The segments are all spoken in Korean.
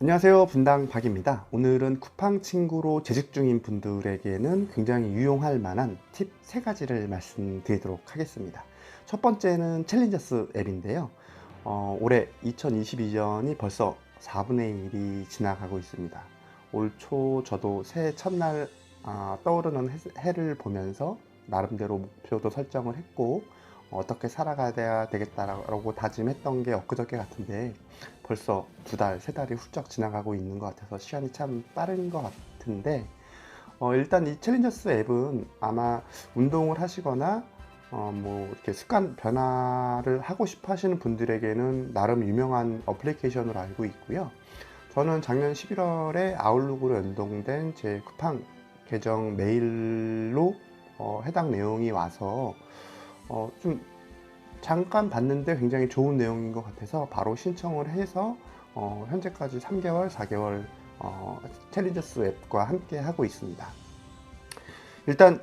안녕하세요, 분당 박입니다. 오늘은 쿠팡 친구로 재직 중인 분들에게는 굉장히 유용할 만한 팁 3가지를 말씀드리도록 하겠습니다. 첫 번째는 챌린저스 앱인데요. 올해 2022년이 벌써 4분의 1이 지나가고 있습니다. 올 초 저도 새해 첫날 떠오르는 해를 보면서 나름대로 목표도 설정을 했고, 어떻게 살아가야 되겠다라고 다짐했던 게 엊그저께 같은데 벌써 2달, 3달이 훌쩍 지나가고 있는 것 같아서 시간이 참 빠른 것 같은데, 일단 이 챌린저스 앱은 아마 운동을 하시거나 이렇게 습관 변화를 하고 싶어 하시는 분들에게는 나름 유명한 어플리케이션으로 알고 있고요. 저는 작년 11월에 아웃룩으로 연동된 제 쿠팡 계정 메일로 해당 내용이 와서 좀 잠깐 봤는데 굉장히 좋은 내용인 것 같아서 바로 신청을 해서 현재까지 3개월, 4개월 챌린저스 앱과 함께 하고 있습니다. 일단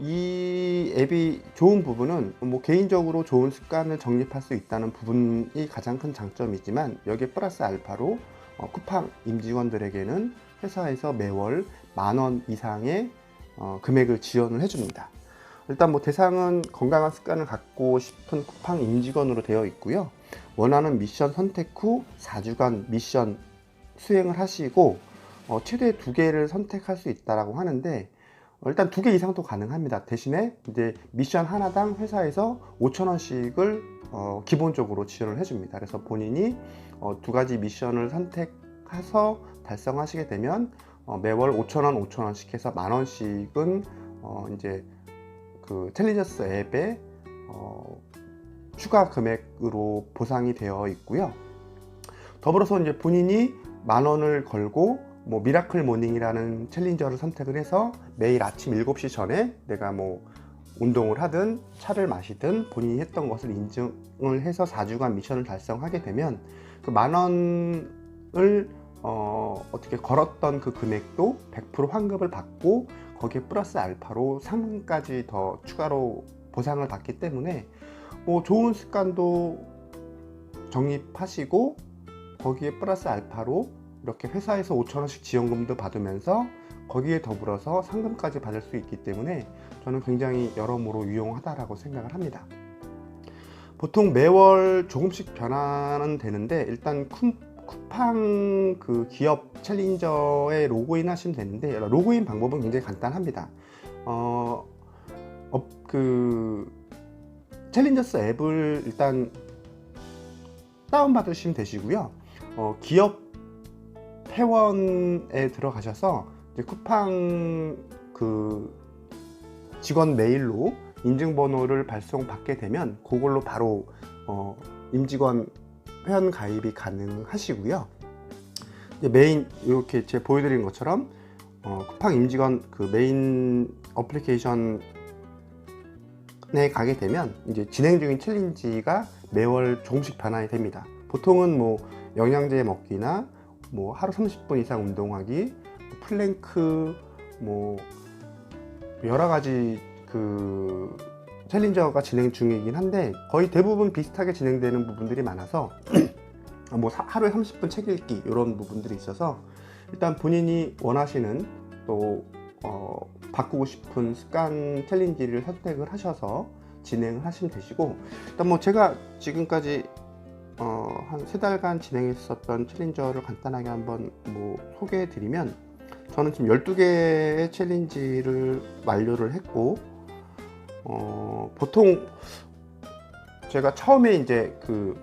이 앱이 좋은 부분은 개인적으로 좋은 습관을 정립할 수 있다는 부분이 가장 큰 장점이지만, 여기에 플러스 알파로 쿠팡 임직원들에게는 회사에서 매월 10,000원 이상의 금액을 지원을 해줍니다. 일단 대상은 건강한 습관을 갖고 싶은 쿠팡 임직원으로 되어 있고요. 원하는 미션 선택 후 4주간 미션 수행을 하시고 최대 2개를 선택할 수 있다라고 하는데, 일단 2개 이상도 가능합니다. 대신에 이제 미션 하나당 회사에서 5,000원씩을 기본적으로 지원을 해줍니다. 그래서 본인이 2가지 미션을 선택해서 달성하시게 되면 매월 5,000원, 5,000원씩 해서 10,000원씩은 이제 그 챌린저스 앱에 추가 금액으로 보상이 되어 있고요. 더불어서 이제 본인이 10,000원을 걸고 미라클 모닝이라는 챌린저를 선택을 해서 매일 아침 7시 전에 내가 운동을 하든 차를 마시든 본인이 했던 것을 인증을 해서 4주간 미션을 달성하게 되면 그 10,000원을 어떻게 걸었던 그 금액도 100% 환급을 받고, 거기에 플러스 알파로 상금까지 더 추가로 보상을 받기 때문에 좋은 습관도 정립하시고, 거기에 플러스 알파로 이렇게 회사에서 5,000원씩 지원금도 받으면서 거기에 더불어서 상금까지 받을 수 있기 때문에 저는 굉장히 여러모로 유용하다라고 생각을 합니다. 보통 매월 조금씩 변화는 되는데, 일단 쿠팡 그 기업 챌린저에 로그인 하시면 되는데, 로그인 방법은 굉장히 간단합니다. 그 챌린저스 앱을 일단 다운받으시면 되시고요. 기업 회원에 들어가셔서 이제 쿠팡 그 직원 메일로 인증번호를 발송받게 되면 그걸로 바로 임직원 회원 가입이 가능하시고요. 이제 메인 이렇게 제가 보여드린 것처럼 쿠팡 임직원 그 메인 어플리케이션에 가게 되면 이제 진행 중인 챌린지가 매월 조금씩 변화가 됩니다. 보통은 영양제 먹기나 하루 30분 이상 운동하기, 플랭크, 여러 가지 그 챌린저가 진행 중이긴 한데 거의 대부분 비슷하게 진행되는 부분들이 많아서 하루에 30분 책 읽기 이런 부분들이 있어서, 일단 본인이 원하시는 또 바꾸고 싶은 습관 챌린지를 선택을 하셔서 진행을 하시면 되시고, 일단 제가 지금까지 한 3달간 진행했었던 챌린저를 간단하게 한번 소개해 드리면, 저는 지금 12개의 챌린지를 완료를 했고, 보통 제가 처음에 이제 그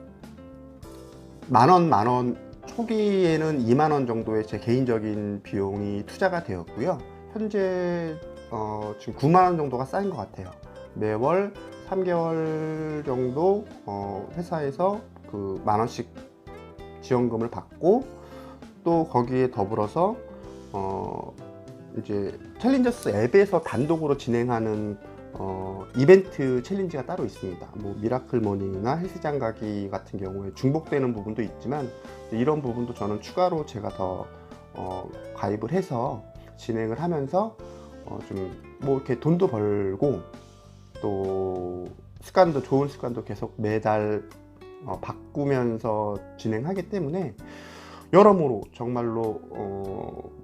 10,000원 초기에는 20,000원 정도의 제 개인적인 비용이 투자가 되었고요. 현재 지금 90,000원 정도가 쌓인 것 같아요. 매월 3개월 정도 회사에서 그 10,000원씩 지원금을 받고, 또 거기에 더불어서 이제 챌린저스 앱에서 단독으로 진행하는 이벤트 챌린지가 따로 있습니다. 미라클 모닝이나 헬스장 가기 같은 경우에 중복되는 부분도 있지만, 이런 부분도 저는 추가로 제가 더 가입을 해서 진행을 하면서 좀 이렇게 돈도 벌고, 또 습관도 좋은 습관도 계속 매달 바꾸면서 진행하기 때문에 여러모로 정말로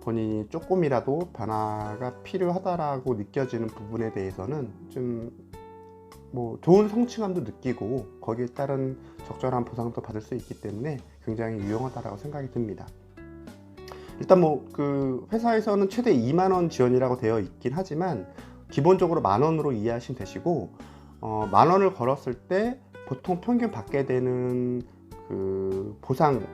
본인이 조금이라도 변화가 필요하다라고 느껴지는 부분에 대해서는 좀 뭐 좋은 성취감도 느끼고 거기에 따른 적절한 보상도 받을 수 있기 때문에 굉장히 유용하다라고 생각이 듭니다. 일단 뭐 그 회사에서는 최대 2만 원 지원이라고 되어 있긴 하지만 기본적으로 만 원으로 이해하시면 되시고, 만 원을 걸었을 때 보통 평균 받게 되는 그 보상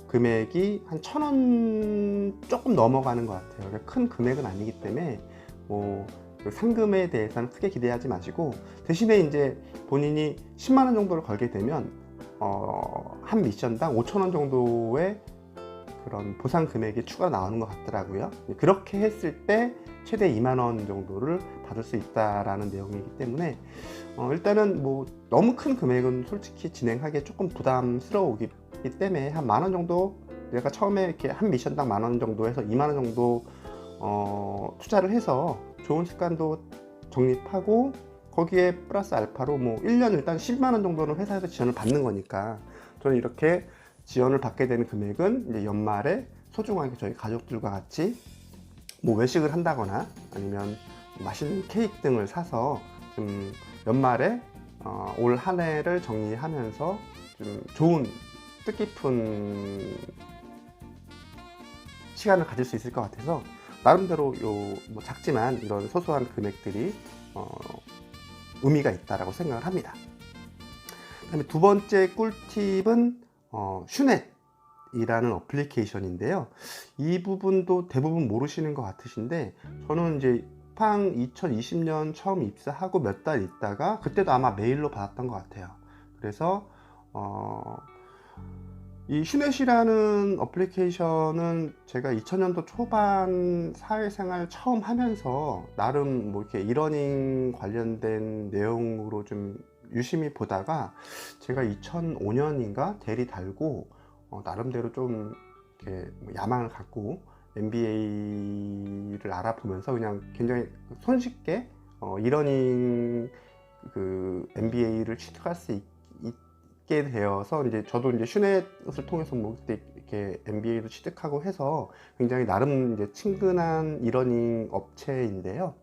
금액이 한 1,000원 조금 넘어가는 것 같아요. 그러니까 큰 금액은 아니기 때문에 뭐 그 상금에 대해서는 크게 기대하지 마시고, 대신에 이제 본인이 10만 원 정도를 걸게 되면 한 미션당 5,000원 정도의 그런 보상 금액이 추가 나오는 것 같더라고요. 그렇게 했을 때 최대 2만 원 정도를 받을 수 있다라는 내용이기 때문에 일단은 뭐 너무 큰 금액은 솔직히 진행하기에 조금 부담스러우기 때문에 한 만 원 정도, 내가 처음에 이렇게 한 미션당 만 원 정도 해서 2만 원 정도 투자를 해서 좋은 습관도 정립하고 거기에 플러스 알파로 뭐 1년 일단 10만 원 정도는 회사에서 지원을 받는 거니까, 저는 이렇게 지원을 받게 되는 금액은 이제 연말에 소중하게 저희 가족들과 같이 뭐 외식을 한다거나 아니면 맛있는 케이크 등을 사서 좀 연말에 올 한 해를 정리하면서 좀 좋은 뜻깊은 시간을 가질 수 있을 것 같아서, 나름대로 뭐 작지만 이런 소소한 금액들이 의미가 있다라고 생각을 합니다. 그다음에 두 번째 꿀팁은 슈넷이라는 어플리케이션인데요. 이 부분도 대부분 모르시는 것 같으신데, 저는 이제 쿠팡 2020년 처음 입사하고 몇 달 있다가 그때도 아마 메일로 받았던 것 같아요. 그래서 이 슈넷이라는 어플리케이션은 제가 2000년도 초반 사회생활 처음 하면서 나름 뭐 이렇게 이러닝 관련된 내용으로 좀 유심히 보다가, 제가 2005년인가 대리 달고 나름대로 좀 이렇게 야망을 갖고 MBA를 알아보면서 그냥 굉장히 손쉽게 이러닝 그 MBA를 취득할 수 있게 되어서, 이제 저도 이제 슈넷을 통해서 뭐 그때 이렇게 MBA도 취득하고 해서 굉장히 나름 이제 친근한 이러닝 업체인데요.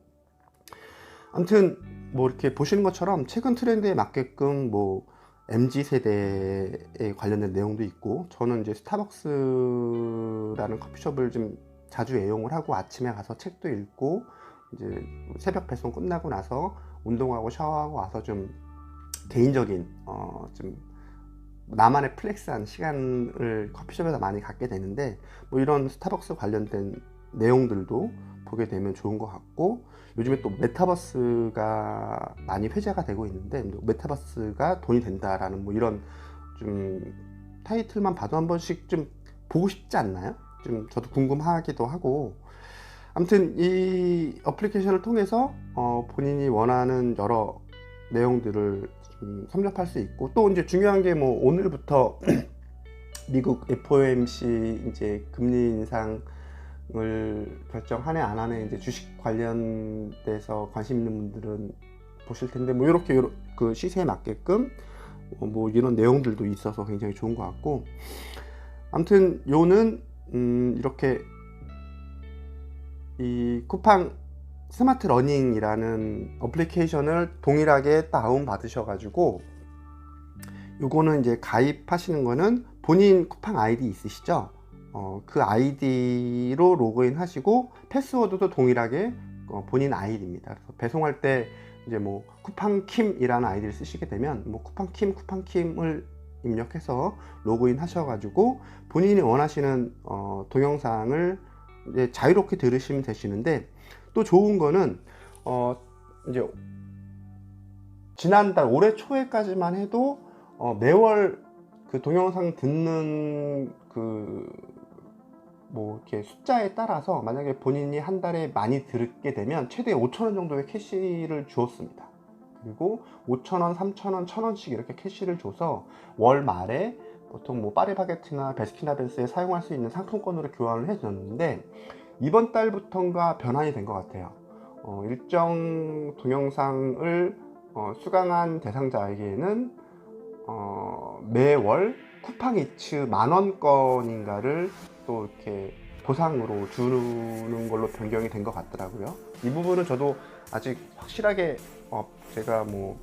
아무튼 뭐 이렇게 보시는 것처럼 최근 트렌드에 맞게끔 뭐 MZ 세대에 관련된 내용도 있고, 저는 이제 스타벅스라는 커피숍을 좀 자주 애용을 하고 아침에 가서 책도 읽고 이제 새벽 배송 끝나고 나서 운동하고 샤워하고 와서 좀 개인적인 좀 나만의 플렉스한 시간을 커피숍에서 많이 갖게 되는데, 뭐 이런 스타벅스 관련된 내용들도 보게 되면 좋은 것 같고, 요즘에 또 메타버스가 많이 회자가 되고 있는데 메타버스가 돈이 된다라는 뭐 이런 좀 타이틀만 봐도 한 번씩 좀 보고 싶지 않나요? 좀 저도 궁금하기도 하고, 아무튼 이 어플리케이션을 통해서 본인이 원하는 여러 내용들을 좀 섭렵할 수 있고, 또 이제 중요한 게 뭐 오늘부터 미국 FOMC 이제 금리 인상을 결정하네 안 하네, 이제 주식 관련돼서 관심 있는 분들은 보실 텐데, 뭐 이렇게 그 시세에 맞게끔 뭐 이런 내용들도 있어서 굉장히 좋은 것 같고, 아무튼 요는 이렇게 이 쿠팡 스마트 러닝이라는 어플리케이션을 동일하게 다운 받으셔가지고, 요거는 이제 가입하시는 거는 본인 쿠팡 아이디 있으시죠? 그 아이디로 로그인 하시고 패스워드도 동일하게 본인 아이디입니다. 그래서 배송할 때 이제 뭐 쿠팡킴이라는 아이디를 쓰시게 되면 뭐 쿠팡킴을 입력해서 로그인 하셔가지고 본인이 원하시는 동영상을 이제 자유롭게 들으시면 되시는데, 또 좋은 거는 이제 지난달 올해 초에까지만 해도 매월 그 동영상 듣는 그 뭐 이렇게 숫자에 따라서 만약에 본인이 한 달에 많이 듣게 되면 최대 5,000원 정도의 캐시를 주었습니다. 그리고 5,000원, 3,000원, 1,000원씩 이렇게 캐시를 줘서 월 말에 보통 뭐 파리바게트나 베스킨라빈스에 사용할 수 있는 상품권으로 교환을 해줬는데, 이번 달부터인가 변환이 된 것 같아요. 일정 동영상을 수강한 대상자에게는 매월 쿠팡이츠 10,000원권인가를 또 이렇게 보상으로 주는 걸로 변경이 된 것 같더라고요. 이 부분은 저도 아직 확실하게 제가 뭐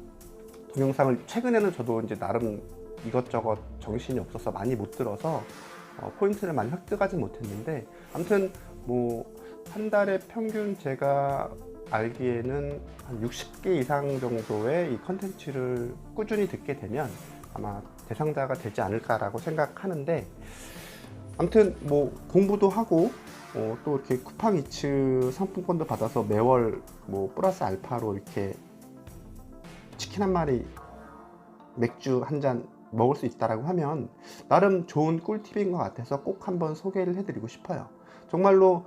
동영상을 최근에는 저도 이제 나름 이것저것 정신이 없어서 많이 못 들어서 포인트를 많이 획득하지 못했는데, 아무튼 뭐 한 달에 평균 제가 알기에는 한 60개 이상 정도의 이 컨텐츠를 꾸준히 듣게 되면 아마 대상자가 되지 않을까라고 생각하는데, 아무튼 뭐 공부도 하고 또 이렇게 쿠팡이츠 상품권도 받아서 매월 뭐 플러스 알파로 이렇게 치킨 한 마리, 맥주 한 잔 먹을 수 있다라고 하면 나름 좋은 꿀팁인 것 같아서 꼭 한번 소개를 해드리고 싶어요. 정말로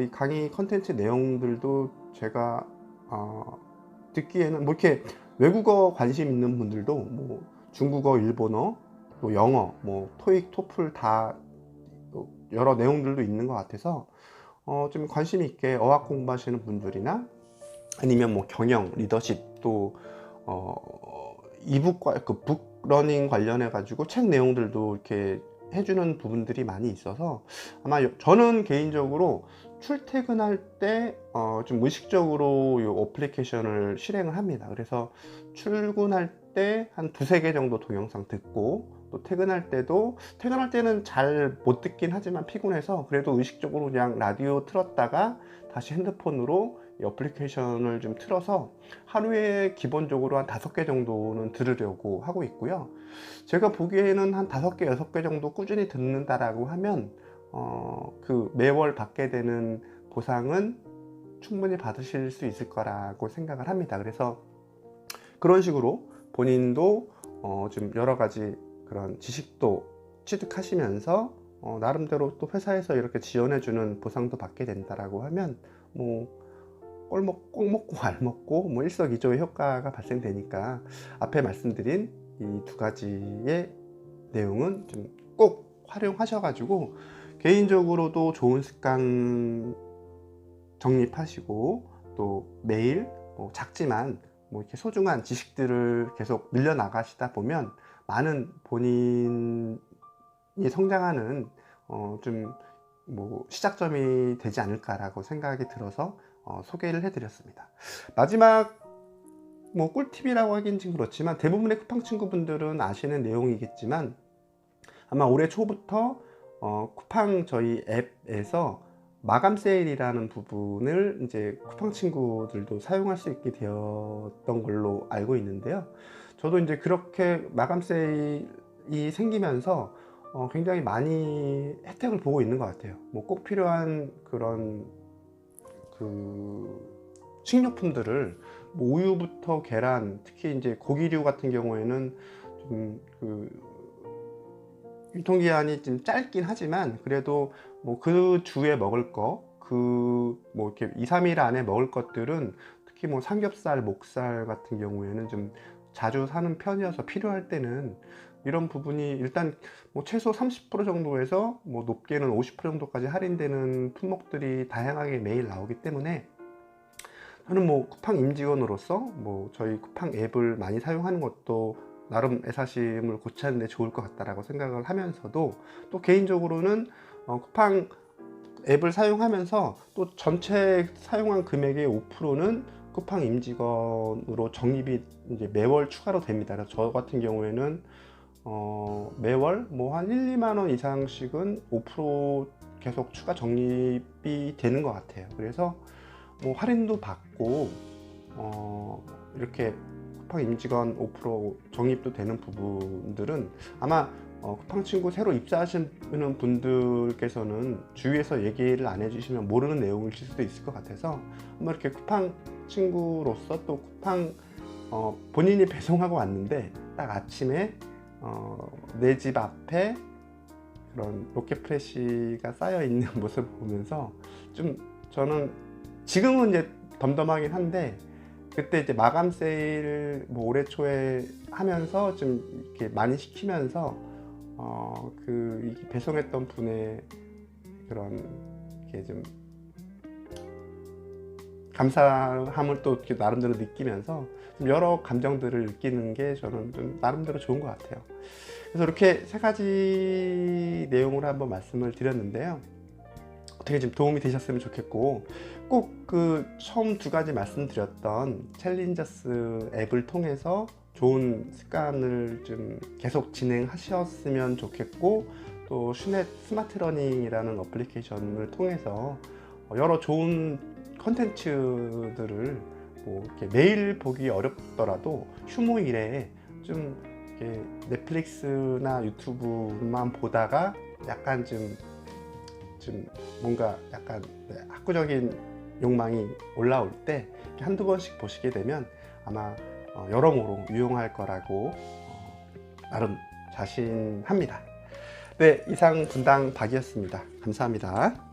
이 강의 컨텐츠 내용들도 제가 듣기에는 뭐 이렇게 외국어 관심 있는 분들도 뭐 중국어, 일본어, 또 영어, 뭐 토익, 토플 다 여러 내용들도 있는 것 같아서 좀 관심 있게 어학 공부하시는 분들이나 아니면 뭐 경영, 리더십, 또 이북과 그 북러닝 관련해 가지고 책 내용들도 이렇게 해주는 부분들이 많이 있어서 아마 저는 개인적으로 출퇴근할 때 좀 의식적으로 이 어플리케이션을 실행을 합니다. 그래서 출근할 때 한 두세 개 정도 동영상 듣고, 또 퇴근할 때는 잘 못 듣긴 하지만 피곤해서 그래도 의식적으로 그냥 라디오 틀었다가 다시 핸드폰으로 이 어플리케이션을 좀 틀어서 하루에 기본적으로 한 5개 정도는 들으려고 하고 있고요. 제가 보기에는 한 5개, 6개 정도 꾸준히 듣는다라고 하면 그 매월 받게 되는 보상은 충분히 받으실 수 있을 거라고 생각을 합니다. 그래서 그런 식으로 본인도 좀 여러 가지 그런 지식도 취득하시면서 나름대로 또 회사에서 이렇게 지원해주는 보상도 받게 된다라고 하면 뭐 꼭 먹고 알 먹고 뭐 일석이조의 효과가 발생되니까 앞에 말씀드린 이 두 가지의 내용은 좀 꼭 활용하셔가지고 개인적으로도 좋은 습관 정립하시고, 또 매일 작지만 뭐 이렇게 소중한 지식들을 계속 늘려나가시다 보면 많은 본인이 성장하는 좀 뭐 시작점이 되지 않을까라고 생각이 들어서 소개를 해드렸습니다. 마지막 뭐 꿀팁이라고 하긴 좀 그렇지만 대부분의 쿠팡 친구분들은 아시는 내용이겠지만 아마 올해 초부터 쿠팡 저희 앱에서 마감 세일이라는 부분을 이제 쿠팡 친구들도 사용할 수 있게 되었던 걸로 알고 있는데요. 저도 이제 그렇게 마감 세일이 생기면서 굉장히 많이 혜택을 보고 있는 것 같아요. 뭐 꼭 필요한 그런 그 식료품들을 뭐 우유부터 계란, 특히 이제 고기류 같은 경우에는 좀 그 유통기한이 좀 짧긴 하지만 그래도 뭐 그 주에 먹을 거, 그 뭐 이렇게 2, 3일 안에 먹을 것들은 특히 뭐 삼겹살, 목살 같은 경우에는 좀 자주 사는 편이어서 필요할 때는 이런 부분이 일단 뭐 최소 30% 정도에서 뭐 높게는 50% 정도까지 할인되는 품목들이 다양하게 매일 나오기 때문에 저는 뭐 쿠팡 임직원으로서 뭐 저희 쿠팡 앱을 많이 사용하는 것도 나름 애사심을 고치는 데 좋을 것 같다라고 생각을 하면서도, 또 개인적으로는 쿠팡 앱을 사용하면서 또 전체 사용한 금액의 5%는 쿠팡 임직원으로 적립이 이제 매월 추가로 됩니다. 그래서 저 같은 경우에는 매월 뭐 한 1, 2만 원 이상씩은 5% 계속 추가 적립이 되는 것 같아요. 그래서 뭐 할인도 받고 이렇게 쿠팡 임직원 5% 적립도 되는 부분들은 아마 쿠팡 친구 새로 입사하시는 분들께서는 주위에서 얘기를 안 해주시면 모르는 내용일 수도 있을 것 같아서 한번 이렇게 쿠팡 친구로서 또 쿠팡 본인이 배송하고 왔는데 딱 아침에 내 집 앞에 그런 로켓프레시가 쌓여 있는 모습을 보면서 좀 저는 지금은 이제 덤덤하긴 한데 그때 이제 마감 세일 뭐 올해 초에 하면서 좀 이렇게 많이 시키면서 그 배송했던 분의 그런 이렇게 좀 감사함을 또 이렇게 나름대로 느끼면서 좀 여러 감정들을 느끼는 게 저는 좀 나름대로 좋은 것 같아요. 그래서 이렇게 세 가지 내용으로 한번 말씀을 드렸는데요. 어떻게 좀 도움이 되셨으면 좋겠고, 꼭 그 처음 두 가지 말씀드렸던 챌린저스 앱을 통해서 좋은 습관을 좀 계속 진행하셨으면 좋겠고, 또 슈넷 스마트 러닝이라는 어플리케이션을 통해서 여러 좋은 컨텐츠들을 뭐 이렇게 매일 보기 어렵더라도 휴무일에 좀 이렇게 넷플릭스나 유튜브만 보다가 약간 좀 뭔가 약간 학구적인 욕망이 올라올 때 한두 번씩 보시게 되면 아마 여러모로 유용할 거라고 나름 자신합니다. 네, 이상 분당 박이었습니다. 감사합니다.